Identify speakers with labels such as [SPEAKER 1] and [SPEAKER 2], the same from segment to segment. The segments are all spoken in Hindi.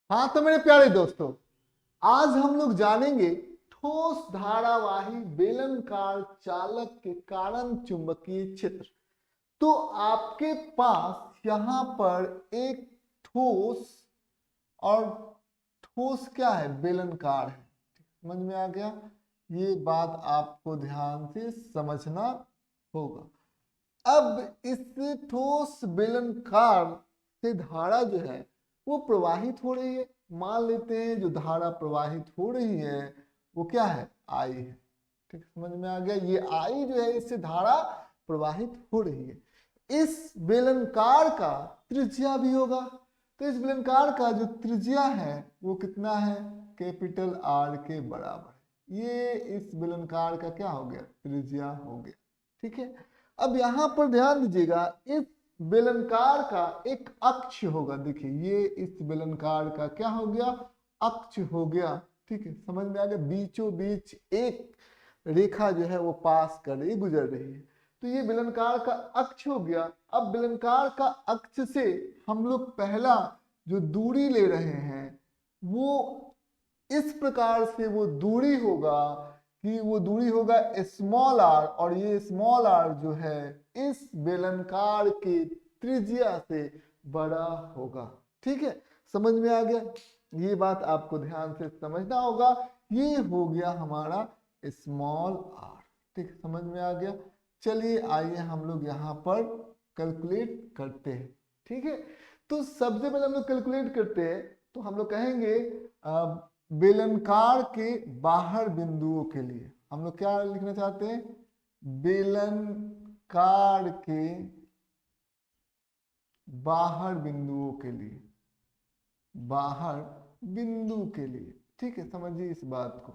[SPEAKER 1] हाँ तो मेरे प्यारे दोस्तों, आज हम लोग जानेंगे ठोस धारावाही बेलनाकार चालक के कारण चुंबकीय क्षेत्र। तो आपके पास यहाँ पर एक ठोस और ठोस क्या है, बेलनाकार है। समझ में आ गया? ये बात आपको ध्यान से समझना होगा। अब इस ठोस बेलनाकार से धारा जो है वो प्रवाहित हो रही है। मान लेते हैं जो धारा प्रवाहित हो रही है वो क्या है, आई है। ठीक, समझ में आ गया? ये आई जो है, इससे धारा प्रवाहित हो रही है। इस बेलनाकार का त्रिज्या भी होगा। तो इस बेलनाकार का जो त्रिज्या है वो कितना है, कैपिटल आर के बराबर। ये इस बेलनाकार का क्या हो गया, त्रिज्या हो गया। ठीक है। अब यहां पर ध्यान दीजिएगा, इस बेलनाकार का एक अक्ष होगा। देखिए ये इस बेलनाकार का क्या हो गया, अक्ष हो गया। ठीक है, समझ में आ गया? बीचों बीच एक रेखा जो है वो पास कर रही, गुजर रही है। तो ये बेलनाकार का अक्ष हो गया। अब बेलनाकार का अक्ष से हम लोग पहला जो दूरी ले रहे हैं वो इस प्रकार से वो दूरी होगा कि वो दूरी होगा स्मॉल आर, और ये स्मॉल आर जो है इस बेलनाकार के त्रिज्या से बड़ा होगा। ठीक है, समझ में आ गया? ये बात आपको ध्यान से समझना होगा। ये हो गया हमारा स्मॉल आर। ठीक, समझ में आ गया? चलिए आइए हम लोग यहाँ पर कैलकुलेट करते हैं। ठीक है, तो सबसे पहले हम लोग कैलकुलेट करते हैं। तो हम लोग कहेंगे बेलनाकार के बाहर बिंदुओं के लिए हम लोग क्या लिखना चाहते हैं, बेलनाकार के बाहर बिंदुओं के लिए, बाहर बिंदु के लिए। ठीक है, समझिए इस बात को,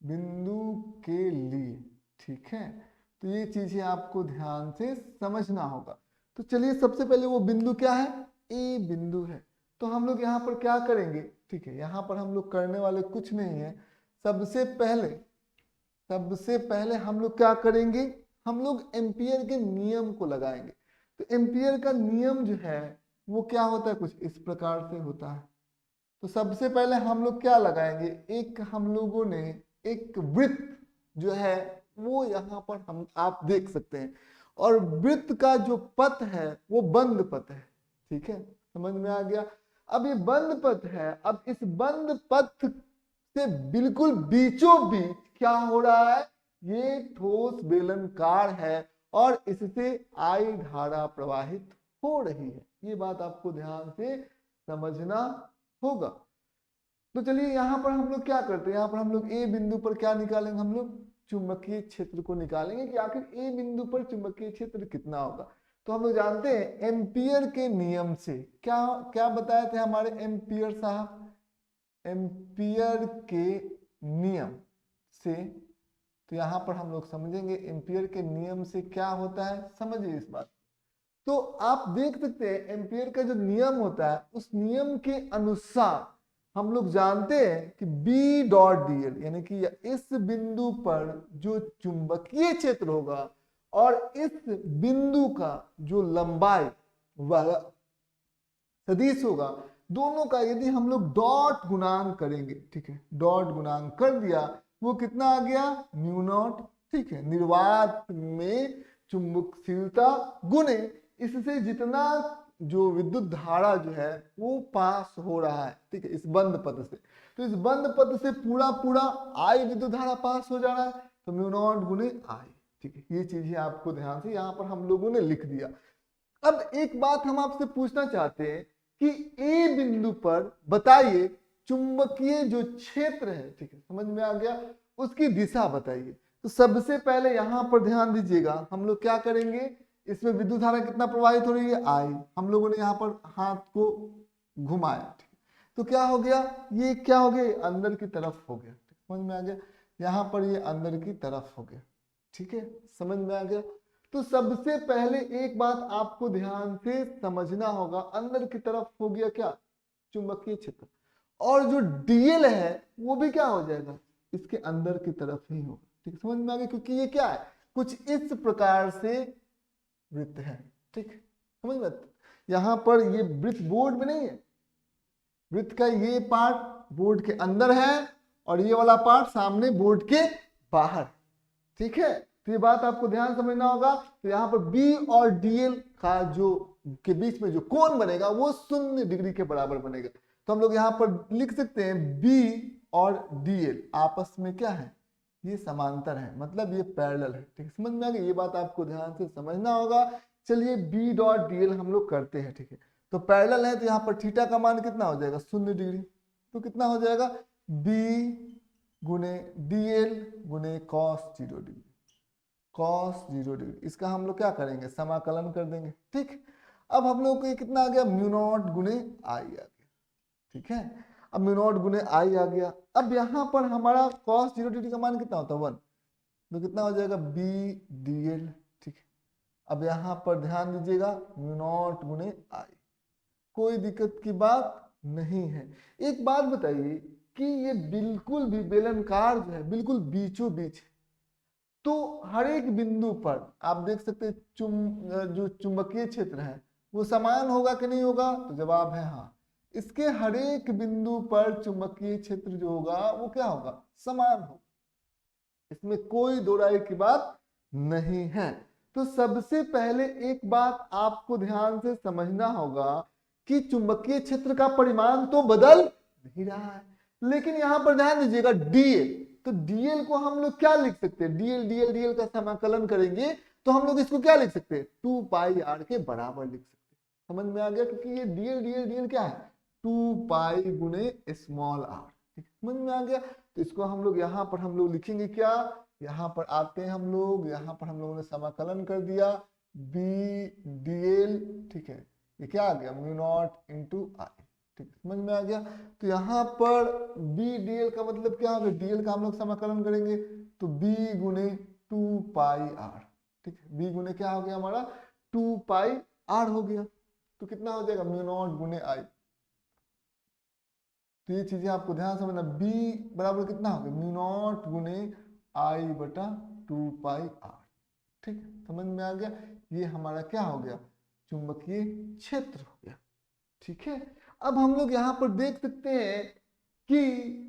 [SPEAKER 1] बिंदु के लिए। ठीक है, तो ये चीजें आपको ध्यान से समझना होगा। तो चलिए सबसे पहले वो बिंदु क्या है, ए बिंदु है। तो हम लोग यहाँ पर क्या करेंगे, ठीक है, यहाँ पर हम लोग करने वाले कुछ नहीं है। सबसे पहले हम लोग क्या करेंगे, हम लोग एम्पियर के नियम को लगाएंगे। तो एम्पियर का नियम जो है वो क्या होता है, कुछ इस प्रकार से होता है। तो सबसे पहले हम लोग क्या लगाएंगे, एक हम लोगों ने एक वृत्त जो है वो यहाँ पर हम आप देख सकते हैं, और वृत्त का जो पथ है वो बंद पथ है। ठीक है, समझ में आ गया? अब ये बंद पथ है। अब इस बंद पथ से बिल्कुल बीचों बीच क्या हो रहा है, ये ठोस बेलनाकार है और इससे आई धारा प्रवाहित हो रही है। ये बात आपको ध्यान से समझना होगा। तो चलिए यहाँ पर हम लोग क्या करते हैं, यहाँ पर हम लोग ए बिंदु पर क्या निकालेंगे, हम लोग चुंबकीय क्षेत्र को निकालेंगे कि आखिर ए बिंदु पर चुंबकीय क्षेत्र कितना होगा। तो हम लोग जानते हैं एम्पियर के नियम से, क्या क्या बताए थे हमारे एम्पियर साहब, एम्पियर के नियम से। तो यहाँ पर हम लोग समझेंगे एम्पियर के नियम से क्या होता है, समझिए इस बात। तो आप देख सकते हैं एम्पियर का जो नियम होता है उस नियम के अनुसार हम लोग जानते हैं कि बी डॉट डी एल, यानी कि इस बिंदु पर जो चुंबकीय क्षेत्र होगा और इस बिंदु का जो लंबाई वाला सदिश होगा, दोनों का यदि हम लोग डॉट गुणांक करेंगे, ठीक है, डॉट गुणांक कर दिया, वो कितना आ गया, म्यू नॉट। ठीक है, निर्वात में चुंबकशीलता गुणे इससे जितना जो विद्युत धारा जो है वो पास हो रहा है, ठीक है, इस बंद पथ से। तो इस बंद पथ से पूरा पूरा आई विद्युत धारा पास हो जा रहा है, तो म्यू नॉट गुणे आई। ठीक है, ये चीजें आपको ध्यान से यहाँ पर हम लोगों ने लिख दिया। अब एक बात हम आपसे पूछना चाहते हैं कि ए बिंदु पर बताइए चुंबकीय जो क्षेत्र है, ठीक है, समझ में आ गया, उसकी दिशा बताइए। तो सबसे पहले यहां पर ध्यान दीजिएगा, हम लोग क्या करेंगे, इसमें विद्युत धारा कितना प्रवाहित हो रही है, आई। हम लोगों ने यहाँ पर हाथ को घुमाया, ठीक है, तो क्या हो गया, ये क्या हो गया, अंदर की तरफ हो गया। समझ में आ गया? यहाँ पर ये अंदर की तरफ हो गया। ठीक है, समझ में आ गया? तो सबसे पहले एक बात आपको ध्यान से समझना होगा, अंदर की तरफ हो गया क्या, चुंबकीय क्षेत्र, और जो डीएल है वो भी क्या हो जाएगा, इसके अंदर की तरफ ही होगा। ठीक, समझ में आ गया? क्योंकि ये क्या है, कुछ इस प्रकार से वृत्त है। ठीक, समझ में? यहाँ पर ये वृत्त बोर्ड में नहीं है, वृत्त का ये पार्ट बोर्ड के अंदर है और ये वाला पार्ट सामने बोर्ड के बाहर। ठीक है, तो ये बात आपको ध्यान समझना होगा। तो यहाँ पर बी और डीएल का जो के बीच में जो कोण बनेगा वो 0 डिग्री के बराबर बनेगा। तो हम लोग यहाँ पर लिख सकते हैं बी और डीएल आपस में क्या है, ये समांतर है, मतलब ये पैरेलल है। ठीक है, समझ में आ गया, ये बात आपको ध्यान से समझना होगा। चलिए बी डॉट डीएल हम लोग करते हैं। ठीक है, तो पैरेलल है तो यहाँ पर थीटा का मान कितना हो जाएगा, 0 डिग्री। तो कितना हो जाएगा, बी गुने डीएल गुने कॉस 0 डिग्री, कॉस 0 डिग्री। इसका हम लोग क्या करेंगे, समाकलन कर देंगे। ठीक, अब हम लोग को ये कितना आ गया, म्यू नॉट गुने आई आ गया। ठीक है, अब म्यू नॉट गुने आई आ गया। अब यहाँ पर हमारा कॉस 0 डिग्री का मान कितना होता है, 1। तो कितना हो जाएगा, बी डी एल। ठीक है, अब यहाँ पर ध्यान दीजिएगा, म्यू नॉट गुने आई, कोई दिक्कत की बात नहीं है। एक बात बताइए कि ये बिल्कुल भी बेलनकार जो है बिल्कुल बीचों बीच है, तो हर एक बिंदु पर आप देख सकते हैं जो चुंबकीय क्षेत्र है वो समान होगा कि नहीं होगा, तो जवाब है हाँ। इसके हर एक बिंदु पर चुंबकीय क्षेत्र जो होगा वो क्या होगा, समान होगा, इसमें कोई दो राय की बात नहीं है। तो सबसे पहले एक बात आपको ध्यान से समझना होगा कि चुंबकीय क्षेत्र का परिमाण तो बदल नहीं रहा है, लेकिन यहां पर ध्यान दीजिएगा डीएल, तो डीएल को हम लोग क्या लिख सकते हैं, डीएल डीएल डीएल का समाकलन करेंगे तो हम लोग इसको क्या लिख सकते हैं, 2 पाई आर के बराबर लिख सकते हैं। समझ में आ गया, क्योंकि ये डीएल डीएल डीएल क्या है, 2 पाई गुने स्मॉल आर। समझ में आ गया, तो इसको हम लोग यहाँ पर हम लोग लिखेंगे क्या, यहाँ पर आते हैं हम लोग, यहाँ पर हम लोगों ने समाकलन कर दिया बी डीएल। ठीक है, ये क्या आ गया, म्यू नॉट इंटू आई। ठीक है, समझ में आ गया। तो यहाँ पर बी डीएल का मतलब क्या होगा, डीएल का हम लोग समाकलन करेंगे तो बी गुने 2 पाई आर। ठीक है, बी गुने क्या हो गया हमारा, 2 पाई आर हो गया। तो कितना हो जाएगा, म्यू नॉट गुने आई। तो ये चीजें आपको ध्यान समझना, b बराबर कितना हो गया, म्यू नॉट गुने आई बटा 2 पाई आर। ठीक, समझ में आ गया, ये हमारा क्या हो गया, चुंबकीय क्षेत्र हो गया। ठीक है, अब हम लोग यहाँ पर देख सकते हैं कि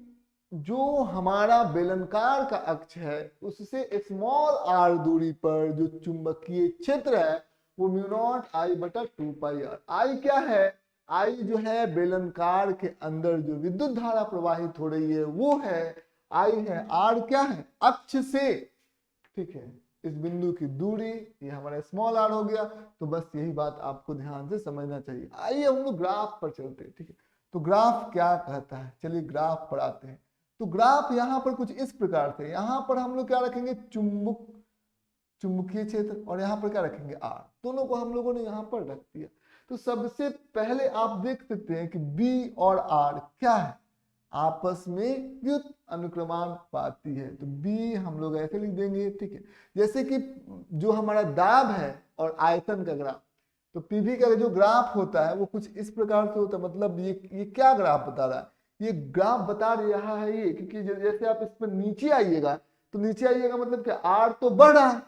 [SPEAKER 1] जो हमारा बेलनकार का अक्ष है उससे स्मॉल आर दूरी पर जो चुंबकीय क्षेत्र है वो म्यू नॉट आई बटा 2 पाई आर। आई क्या है, आई जो है बेलनकार के अंदर जो विद्युत धारा प्रवाहित हो रही है वो है आई है। आर क्या है, अक्ष से, ठीक है, इस बिंदु की दूरी, ये हमारा स्मॉल आर हो गया। तो बस यही बात आपको ध्यान से समझना चाहिए। आइए हम लोग ग्राफ पर चलते हैं। ठीक है, तो ग्राफ क्या कहता है, चलिए ग्राफ पर आते हैं। तो ग्राफ यहाँ पर कुछ इस प्रकार से, यहाँ पर हम लोग क्या रखेंगे, चुंबकीय क्षेत्र, और यहाँ पर क्या रखेंगे, आर। दोनों को हम लोगों ने यहाँ पर रख दिया। तो सबसे पहले आप देख सकते हैं कि बी और आर क्या है, आपस में व्युत अनुक्रमानुपाती है। तो बी हम लोग ऐसे लिख देंगे। ठीक है, जैसे कि जो हमारा दाब है और आयतन का ग्राफ, तो पीवी का जो ग्राफ होता है वो कुछ इस प्रकार से होता है। मतलब ये क्या ग्राफ बता रहा है, ये ग्राफ बता रहा है ये, क्योंकि जैसे आप इस पर नीचे आइएगा तो नीचे आइएगा मतलब क्या, आर तो बढ़ रहा है,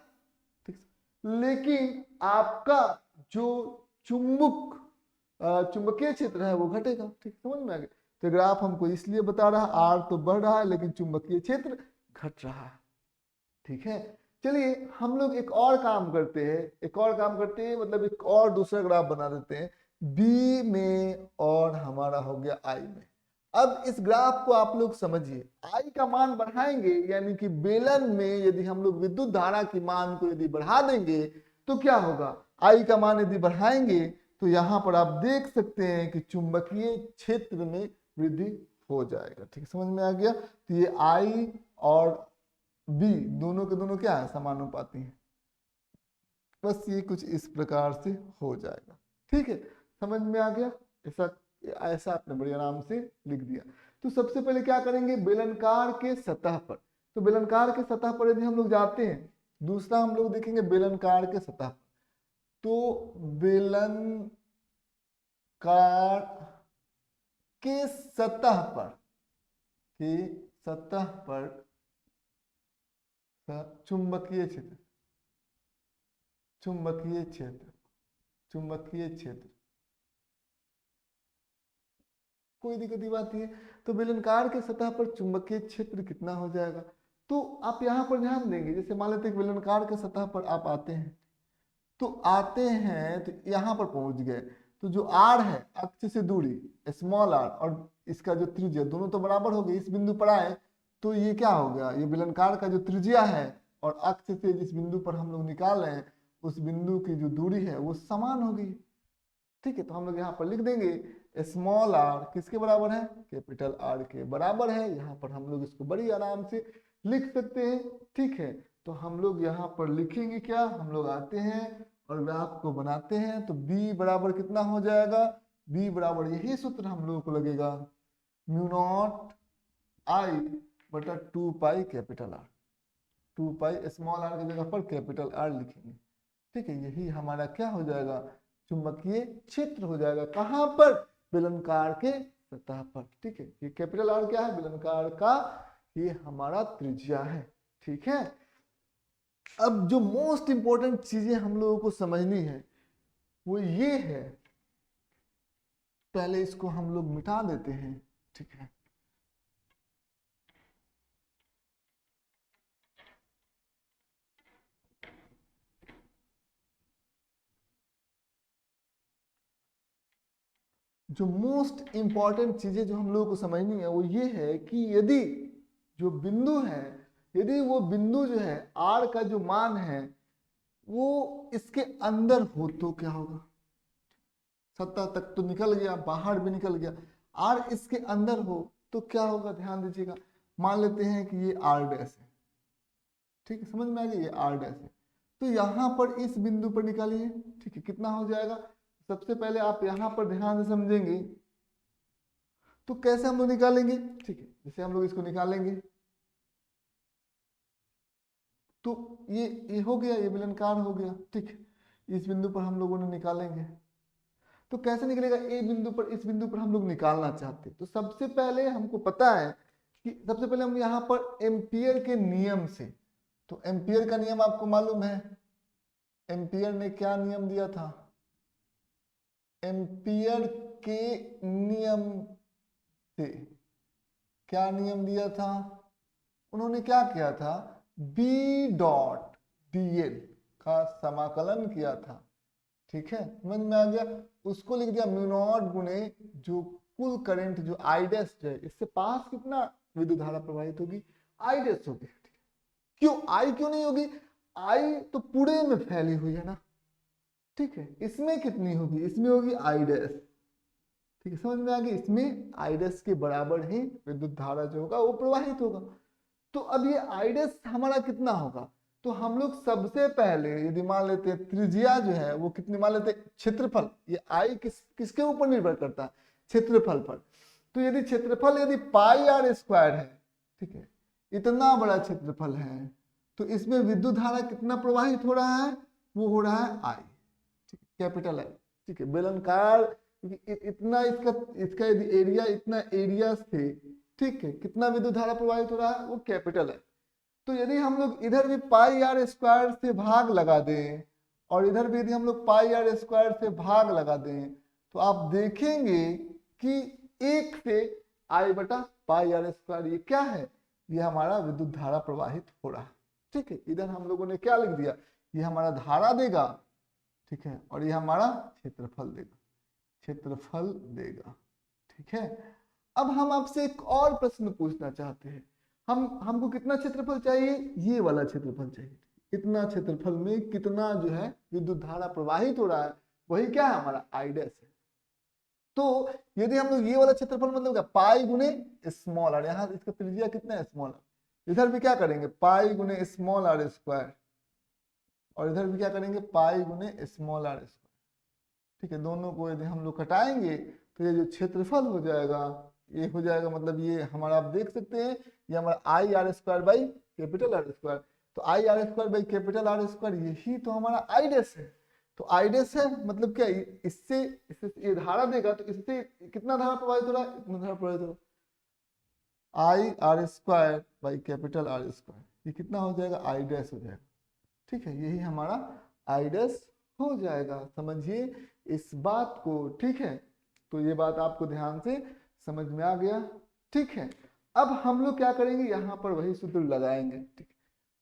[SPEAKER 1] ठीक, लेकिन आपका जो चुंबकीय क्षेत्र है वो घटेगा। ठीक, समझ में आ गया। तो ग्राफ हमको इसलिए बता रहा है आर तो बढ़ रहा है लेकिन चुंबकीय क्षेत्र घट रहा है। ठीक है, चलिए हम लोग एक और काम करते हैं, मतलब एक और दूसरा ग्राफ बना देते हैं, बी में और हमारा हो गया आई में। अब इस ग्राफ को आप लोग समझिए, आई का मान बढ़ाएंगे यानी कि बेलन में यदि हम लोग विद्युत धारा की मान को यदि बढ़ा देंगे तो क्या होगा, आई का मान यदि बढ़ाएंगे तो यहाँ पर आप देख सकते हैं कि चुंबकीय क्षेत्र में वृद्धि हो जाएगा। ठीक, समझ में आ गया। तो ये आई और बी दोनों के दोनों क्या है, समानुपाती हैं। बस ये कुछ इस प्रकार से हो जाएगा। ठीक है, समझ में आ गया। ऐसा आपने बड़े आराम से लिख दिया। तो सबसे पहले क्या करेंगे, बेलनकार के सतह पर, तो बेलनकार के सतह पर यदि हम लोग जाते हैं, दूसरा हम लोग देखेंगे बेलनकार के सतह पर। तो बेलनकार के सतह पर चुंबकीय क्षेत्र कोई दिक्कत की बात नहीं है। तो बेलनाकार के सतह पर चुंबकीय क्षेत्र कितना हो जाएगा, तो आप यहाँ पर ध्यान देंगे, जैसे मान लेते हैं कि बेलनाकार के सतह पर आप आते हैं, तो यहाँ पर पहुंच गए, तो जो आर है अक्ष से दूरी स्मॉल आर और इसका जो त्रिज्या दोनों तो बराबर हो गए, इस बिंदु पर आए तो ये क्या हो गया, ये बेलनाकार का जो त्रिज्या है और अक्ष से जिस बिंदु पर हम लोग निकाल रहे हैं उस बिंदु की जो दूरी है वो समान हो गई। ठीक है, तो हम लोग यहाँ पर लिख देंगे स्मॉल आर किसके बराबर है, कैपिटल आर के बराबर है। यहाँ पर हम लोग इसको बड़ी आराम से लिख सकते हैं। ठीक है, तो हम लोग यहाँ पर लिखेंगे क्या, हम लोग आते हैं और ग्राफ को बनाते हैं, तो b बराबर कितना हो जाएगा, b बराबर यही सूत्र हम लोगों को लगेगा म्यू नॉट आई बटा 2 pi capital R, 2 pi small R की जगह पर कैपिटल आर लिखेंगे। ठीक है, यही हमारा क्या हो जाएगा, चुंबकीय क्षेत्र हो जाएगा। कहाँ पर, बेलनाकार के सतह पर। ठीक है, ये कैपिटल आर क्या है, बेलनाकार का ये हमारा त्रिज्या है। ठीक है, अब जो मोस्ट इंपॉर्टेंट चीजें हम लोगों को समझनी है वो ये है, पहले इसको हम लोग मिटा देते हैं। ठीक है, जो मोस्ट इंपॉर्टेंट चीजें जो हम लोगों को समझनी है वो ये है कि यदि जो बिंदु है, यदि वो बिंदु जो है आर का जो मान है वो इसके अंदर हो तो क्या होगा, सतह तक तो निकल गया, बाहर भी निकल गया, आर इसके अंदर हो तो क्या होगा, ध्यान दीजिएगा। मान लेते हैं कि ये आर डैश है। ठीक है, समझ में आ गया, ये आर डैश है, तो यहाँ पर इस बिंदु पर निकालिए। ठीक है, कितना हो जाएगा, सबसे पहले आप यहाँ पर ध्यान से समझेंगे तो कैसे हम लोग निकालेंगे। ठीक है, जैसे हम लोग इसको निकालेंगे तो ये हो गया, ये बेलनाकार हो गया। ठीक है, इस बिंदु पर हम लोगों ने निकालेंगे तो कैसे निकलेगा, ए बिंदु पर, इस बिंदु पर हम लोग निकालना चाहते हैं। तो सबसे पहले हमको पता है कि सबसे पहले हम यहाँ पर एम्पियर के नियम से, तो एम्पियर का नियम आपको मालूम है, एम्पियर ने क्या नियम दिया था, एम्पियर के नियम से क्या नियम दिया था, उन्होंने क्या किया था, B डॉट dl का समाकलन किया था। ठीक है, समझ में आ गया, उसको लिख दिया म्यू नॉट गुने जो कुल करंट जो आई डैश है, इससे पास कितना विद्युत धारा प्रवाहित होगी, आई डैश होगी। क्यों आई क्यों नहीं होगी, आई तो पूरे में फैली हुई है ना। ठीक है, इसमें कितनी होगी, इसमें होगी आई डैश। ठीक है, समझ में आ गया, इसमें आई डैश के बराबर ही विद्युत धारा जो होगा वो प्रवाहित होगा। तो अब ये आई डैश हमारा कितना होगा, तो हम लोग सबसे पहले यदि मान लेते हैं त्रिज्या जो है वो कितनी मान लेते हैं, क्षेत्रफल, ये आई किसके ऊपर निर्भर करता है, क्षेत्रफल पर। तो यदि क्षेत्रफल यदि पाई आर स्क्वायर है, ठीक है, इतना बड़ा क्षेत्रफल है, तो इसमें विद्युत धारा कितना प्रवाहित हो रहा है, वो हो रहा है आई। ठीक है, कैपिटल आई। ठीक है, बेलनाकार इतना इसका यदि एरिया, इतना एरिया से, ठीक है, कितना विद्युत धारा प्रवाहित हो रहा है, वो कैपिटल है। तो यदि हम लोग इधर भी पाई आर स्क्वायर से भाग लगा दें और इधर भी यदि हम लोग पाई आर स्क्वायर से भाग लगा दें तो आप देखेंगे कि एक से आई बटा पाई आर स्क्वायर ये क्या है, ये हमारा विद्युत धारा प्रवाहित हो रहा है। ठीक है, इधर हम लोगों ने क्या लिख दिया, ये हमारा धारा देगा। ठीक है, और ये हमारा क्षेत्रफल देगा, क्षेत्रफल देगा। ठीक है, अब हम आपसे एक और प्रश्न पूछना चाहते हैं, हमको कितना क्षेत्रफल चाहिए, ये वाला क्षेत्रफल चाहिए। इतना क्षेत्रफल में कितना जो है विद्युत धारा प्रवाहित हो रहा है, वही क्या है, हमारा आई डैश है। तो यदि हम लोग ये वाला क्षेत्रफल मतलब क्या, पाई गुने स्मॉल आर, यहाँ इसका त्रिज्या कितना है, स्मॉल आर, इधर भी क्या करेंगे पाई गुने स्मॉल आर स्क्वायर, और इधर भी क्या करेंगे पाई गुने स्मॉल आर स्क्वायर। ठीक है, दोनों को यदि हम लोग घटाएंगे तो ये जो क्षेत्रफल हो जाएगा ये हो जाएगा, मतलब ये हमारा आप देख सकते हैं ये हमारा I R square by capital R square. तो I R square by capital R square यही तो हमारा आई डैश है। तो आई डैश है मतलब क्या, इससे ये धारा देगा तो इससे कितना धारा प्रवाहित हो रहा है, इतना धारा प्रवाहित हो रहा है, आई R square by capital R square, ये कितना हो जाएगा, आई डैश हो जाएगा। ठीक है, यही हमारा आई डैश हो जाएगा, समझिए इस बात को। ठीक है, तो ये बात आपको ध्यान से समझ में आ गया? ठीक है, अब हम लोग क्या करेंगे, यहाँ पर वही सूत्र लगाएंगे। ठीक,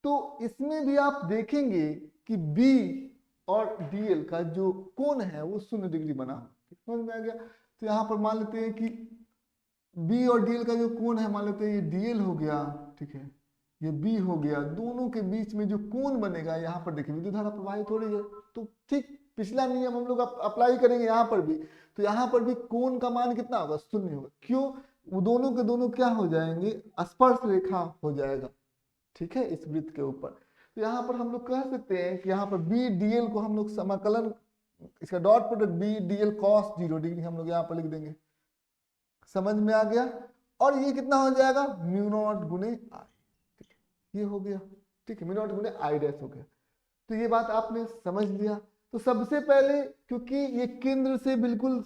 [SPEAKER 1] तो इसमें भी आप देखेंगे कि बी और डीएल का जो कोण है वो 0 डिग्री बना। समझ में आ गया? तो यहाँ पर मान लेते हैं कि बी और डीएल का जो कोण है, मान लेते हैं ये डीएल हो गया, ठीक है, ये बी हो गया, दोनों के बीच में जो कोण बनेगा, यहाँ पर देखिए विद्युत धारा प्रवाहित हो रही है, तो ठीक पिछला नियम हम लोग अप्लाई करेंगे यहाँ पर भी। तो यहाँ पर भी कोण का मान कितना होगा, 0 होगा। क्यों? वो दोनों के दोनों क्या हो जाएंगे, स्पर्श रेखा हो जाएगा, ठीक है, इस वृत्त के ऊपर। तो यहाँ पर हम लोग कह सकते हैं कि यहाँ पर बी डीएल को हम लोग समाकलन, इसका dot product B DL cos 0 degree हम लोग यहाँ पर लिख देंगे। समझ में आ गया? और ये कितना हो जाएगा, म्यू नॉट गुने आई, ये हो गया, ठीक है, म्यू नॉट गुने आई डैश हो गया। तो ये बात आपने समझ लिया। तो सबसे पहले, क्योंकि ये केंद्र से बिल्कुल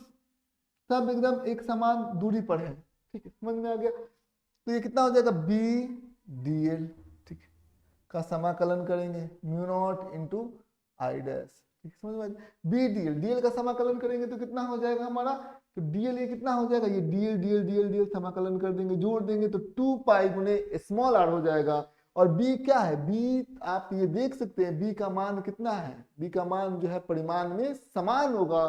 [SPEAKER 1] सब एकदम एक समान दूरी पर है, ठीक है, समझ में आ गया। तो ये कितना हो जाएगा, बी डीएल, ठीक है, का समाकलन करेंगे mu naught into I dash, ठीक है, समझ में आ गया। बी डीएल, डीएल का समाकलन करेंगे तो कितना हो जाएगा हमारा, तो डीएल ये कितना हो जाएगा, ये डीएल डीएल डीएल डीएल समाकलन कर देंगे, जोड़ देंगे तो 2 पाई गुने स्मॉल आर हो जाएगा। और b क्या है, b आप ये देख सकते हैं b का मान कितना है, b का मान जो है परिमाण में समान होगा,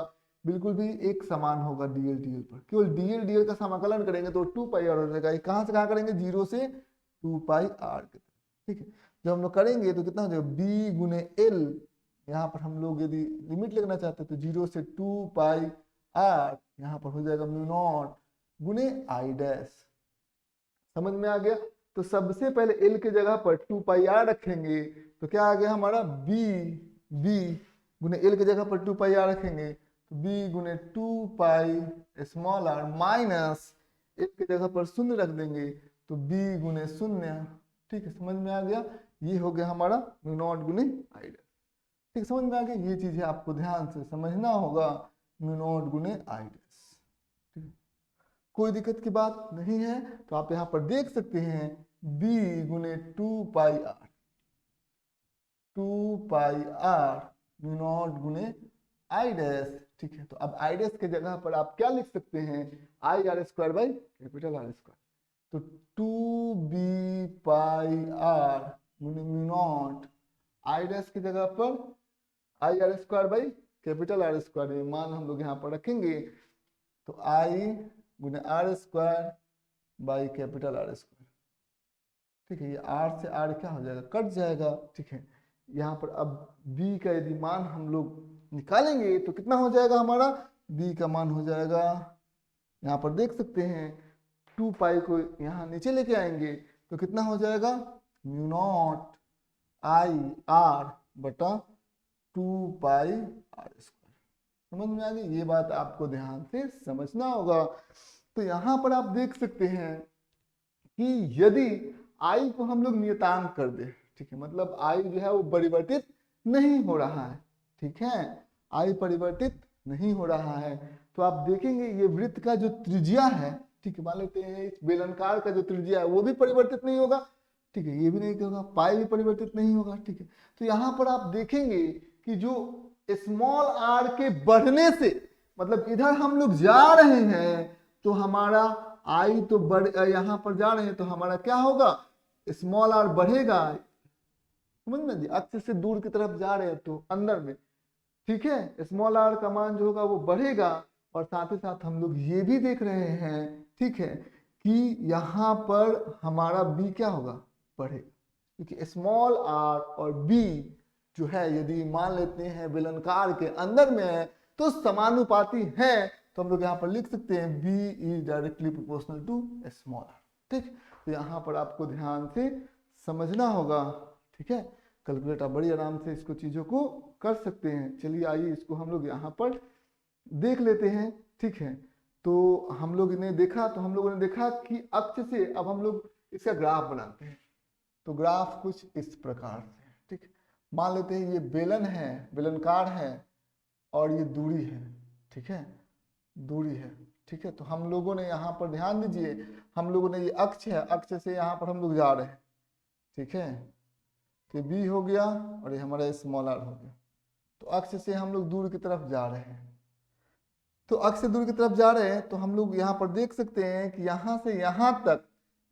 [SPEAKER 1] बिल्कुल भी एक समान होगा डीएल डीएल पर। केवल डीएल डीएल का समाकलन करेंगे तो 2 पाई आर हो जाएगा। ये कहाँ से कहाँ करेंगे, 0 से 2 पाई आर के, ठीक है। जब हम लोग करेंगे तो कितना हो जाएगा, b गुने एल, यहाँ पर हम लोग यदि लिमिट लिखना चाहते हैं तो 0 से 2 पाई आर, यहाँ पर हो जाएगा म्यू नॉट गुने आई डैश। समझ में आ गया? तो सबसे पहले एल के जगह पर 2 पाई आर रखेंगे तो क्या आ गया हमारा, बी गुने एल के जगह पर 2 पाई आर रखेंगे तो बी गुने 2 pi small R minus L के जगह पर 0 रख देंगे तो बी गुने 0, ठीक है, समझ में आ गया। ये हो गया हमारा म्यू नॉट गुने आई डैश, ठीक, समझ में आ गया। ये चीजें आपको ध्यान से समझना होगा, म्यू नॉट गुने आई डैश, ठीक है, कोई दिक्कत की बात नहीं है। तो आप यहाँ पर देख सकते हैं b गुने 2 pi R, 2 pi R mu naught गुने आई डैश, ठीक है। तो अब आई डैश के जगह पर आप क्या लिख सकते हैं, आई R square by capital R square. तो 2b पाई आर गुने म्यू नॉट आई डैश की जगह पर आई R square by capital R square, ये मान हम लोग यहाँ पर रखेंगे तो आई गुने R square by capital R square, ठीक है। ये आर से आर क्या हो जाएगा, कट जाएगा, ठीक है। यहाँ पर अब b का यदि मान हम लोग निकालेंगे तो कितना हो जाएगा हमारा, b का मान हो जाएगा, यहाँ पर देख सकते हैं 2 पाई को यहाँ नीचे लेके आएंगे तो कितना हो जाएगा, म्यू नॉट आई आर बटा 2 पाई आर स्क्वायर। समझ में आ गई? ये बात आपको ध्यान से समझना होगा। तो यहाँ पर आप देख सकते हैं कि यदि आई को हम लोग नियतांक कर दे, ठीक है, मतलब आई जो है वो परिवर्तित नहीं हो रहा है, ठीक है, आई परिवर्तित नहीं हो रहा है, तो आप देखेंगे ये वृत्त का जो त्रिज्या है, ठीक है, मान लेते हैं इस बेलनाकार का जो त्रिज्या है वो भी परिवर्तित नहीं होगा, ठीक है, ये भी नहीं होगा, पाई भी परिवर्तित नहीं होगा, ठीक है। तो यहाँ पर आप देखेंगे कि जो स्मॉल आर के बढ़ने से, मतलब इधर हम लोग जा रहे हैं तो हमारा आई तो बढ़, यहाँ पर जा रहे हैं तो हमारा क्या होगा, स्मॉल आर बढ़ेगा, समझ में, अक्ष से दूर की तरफ जा रहे हैं तो अंदर में, ठीक है, स्मॉल आर का मान जो होगा वो बढ़ेगा। और साथ ही साथ हम लोग ये भी देख रहे हैं, ठीक है, कि यहाँ पर हमारा बी क्या होगा, बढ़ेगा, क्योंकि स्मॉल आर और बी जो है यदि मान लेते हैं बेलनाकार के अंदर में है तो समानुपाती है, तो हम लोग यहाँ पर लिख सकते हैं b is directly proportional to small R, ठीक। तो यहाँ पर आपको ध्यान से समझना होगा, ठीक है। कैलकुलेट आप बड़ी आराम से इसको चीजों को कर सकते हैं। चलिए आइए इसको हम लोग यहाँ पर देख लेते हैं, ठीक है। तो हम लोग ने देखा, तो हम लोगों ने देखा कि अक्ष से अब हम लोग इसका ग्राफ बनाते हैं। तो ग्राफ कुछ इस प्रकार से, ठीक, मान लेते हैं ये बेलन है, बेलनकार है और ये दूरी है, ठीक है, दूरी है, ठीक है। तो हम लोगों ने यहाँ पर ध्यान दीजिए, हम लोगों ने ये अक्ष है, अक्ष से यहाँ पर हम लोग जा रहे हैं, ठीक है, तो बी हो गया और ये हमारा स्मॉल आर हो गया। तो अक्ष से हम लोग दूर की तरफ जा रहे हैं, तो अक्ष से दूर की तरफ जा रहे हैं तो हम लोग यहाँ पर देख सकते हैं कि यहाँ से यहाँ तक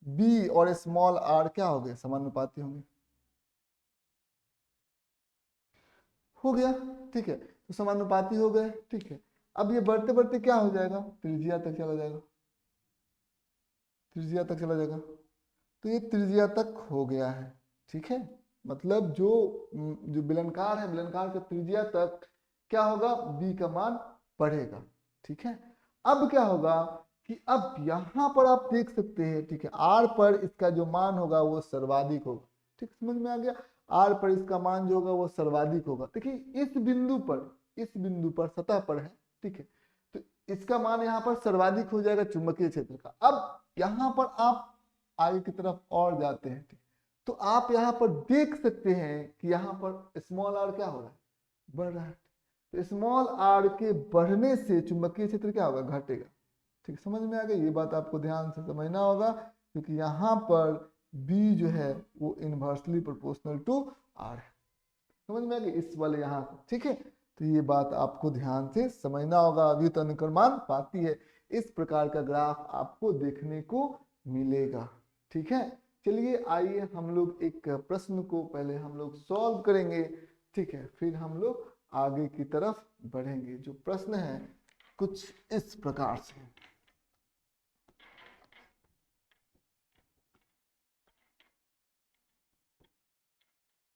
[SPEAKER 1] बी और स्मॉल आर क्या हो गए, समानुपाती होंगे। हो गया, ठीक है, तो समानुपाती हो गए, ठीक है। अब ये बढ़ते बढ़ते क्या हो जाएगा, त्रिज्या तक चला जाएगा, त्रिज्या तक चला जाएगा। तो ये त्रिज्या तक हो गया है, ठीक है। मतलब जो बेलनाकार है, बेलनाकार के त्रिज्या तक क्या होगा, बी का मान बढ़ेगा, ठीक है। अब क्या होगा कि अब यहाँ पर आप देख सकते हैं, ठीक है, आर पर इसका जो मान होगा वो सर्वाधिक होगा, ठीक, समझ में आ गया। आर पर इसका मान जो होगा वो सर्वाधिक होगा। देखिए इस बिंदु पर सतह पर है, ठीक है, तो इसका मान यहाँ पर सर्वाधिक हो जाएगा चुंबकीय क्षेत्र का। अब यहाँ पर आप आगे की तरफ और जाते हैं, ठीक, तो आप यहाँ पर देख सकते हैं कि यहाँ पर स्मॉल आर क्या हो रहा है, बढ़ रहा है। तो स्मॉल आर के बढ़ने से चुंबकीय क्षेत्र क्या होगा, घटेगा, ठीक, समझ में आ गया। ये बात आपको ध्यान से समझना होगा क्योंकि यहाँ पर बी जो है वो इनवर्सली प्रोपोर्शनल टू आर है, समझ में आ गया, इस वाले यहाँ से, ठीक है। तो ये बात आपको ध्यान से समझना होगा। व्युत अनुक्रमानुपाती है, इस प्रकार का ग्राफ आपको देखने को मिलेगा, ठीक है। चलिए आइए हम लोग एक प्रश्न को पहले हम लोग सॉल्व करेंगे, ठीक है, फिर हम लोग आगे की तरफ बढ़ेंगे। जो प्रश्न है कुछ इस प्रकार से,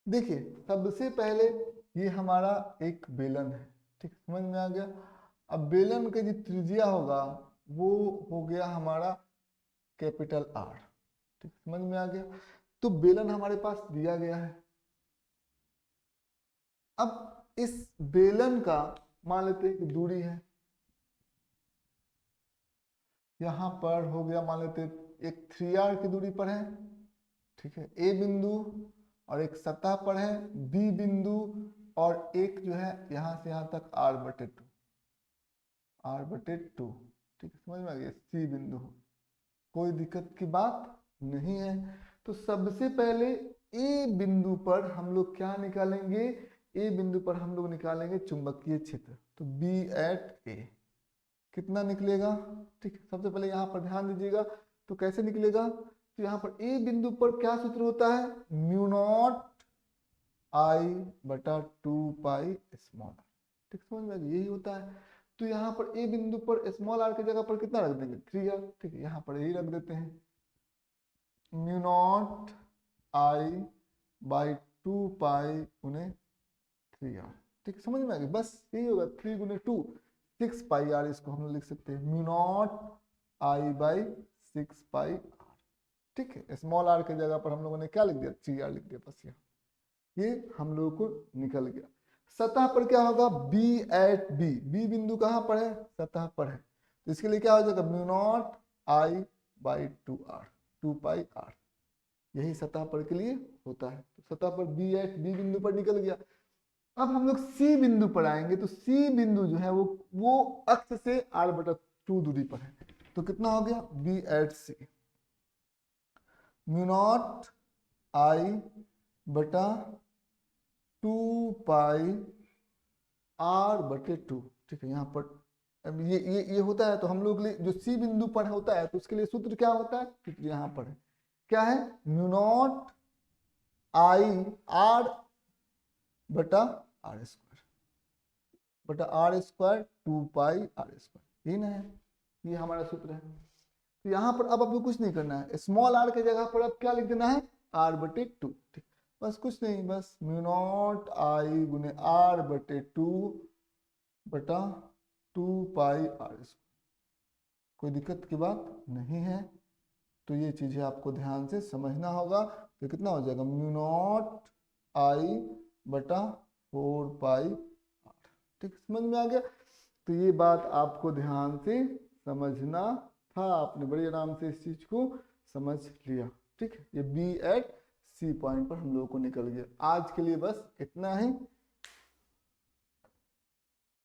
[SPEAKER 1] देखिए सबसे पहले ये हमारा एक बेलन है, ठीक, समझ में आ गया। अब बेलन का जो त्रिज्या होगा वो हो गया हमारा कैपिटल आर, ठीक, समझ में आ गया। तो बेलन हमारे पास दिया गया है। अब इस बेलन का मान लेते हैं कि दूरी है, यहां पर हो गया मान लेते एक 3r की दूरी पर है, ठीक है, ए बिंदु, और एक सतह पर है बी बिंदु, और एक जो है यहां से यहां तक r/2, r/2, ठीक है, समझ में आ गया, सी बिंदु हो, कोई दिक्कत की बात नहीं है। तो सबसे पहले ए बिंदु पर हम लोग क्या निकालेंगे, ए बिंदु पर हम लोग निकालेंगे चुंबकीय क्षेत्र। तो बी एट ए कितना निकलेगा, ठीक है, सबसे पहले यहाँ पर ध्यान दीजिएगा। तो कैसे निकलेगा, तो यहाँ पर ए बिंदु पर क्या सूत्र होता है, mu naught I/2 pi small R, ठीक, समझ में, यही होता है। तो यहाँ पर ए बिंदु पर स्मॉल आर की जगह पर कितना रख देंगे, 3r, ठीक है, यहाँ पर यही रख देते हैं, म्यू नॉट I/2 पाई गुने 3r, ठीक, समझ में आ गया, बस यही होगा, 3 गुने 2 6 पाई आर, इसको हम लोग लिख सकते हैं mu naught I/6 pi are, ठीक है। स्मॉल आर की जगह पर हम लोगों ने क्या लिख दिया, 3r लिख दिया, बस ये हम लोगों को निकल गया। सतह पर क्या होगा, बी एट बी, बी बिंदु कहां पर है, सतह पर है, तो इसके लिए क्या हो जाएगा, mu naught I/2r, 2 pi are, यही सतह पर के लिए होता है। तो सतह पर बी एट बी बिंदु पर निकल गया। अब हम लोग सी बिंदु पर आएंगे, तो सी बिंदु जो है वो अक्ष से r/2 दूरी पर है। तो कितना हो गया, बी एट सी, म्यू नॉट I/2 पाई r/2, ठीक है। यहाँ पर अब ये होता है, तो हम लोग जो सी बिंदु पर होता है तो उसके लिए सूत्र क्या होता है, सूत्र यहाँ पर है, क्या है, mu not I/r/r² 2 pi r², यही ना है, ये हमारा सूत्र है। तो यहाँ पर अब आपको कुछ नहीं करना है, स्मॉल आर की जगह पर अब क्या लिख देना है, r/2, ठीक, बस कुछ नहीं, बस म्यू नॉट I गुने r/2 पाई r², कोई दिक्कत की बात नहीं है। तो ये चीजें आपको ध्यान से समझना होगा। तो कितना हो जाएगा, म्यू नॉट I/4 पाई r, ठीक, समझ में आ गया। तो ये बात आपको ध्यान से समझना था, आपने बड़ी आराम से इस चीज को समझ लिया, ठीक है। ये बी एट सी पॉइंट पर हम लोगों को निकल गया। आज के लिए बस इतना ही।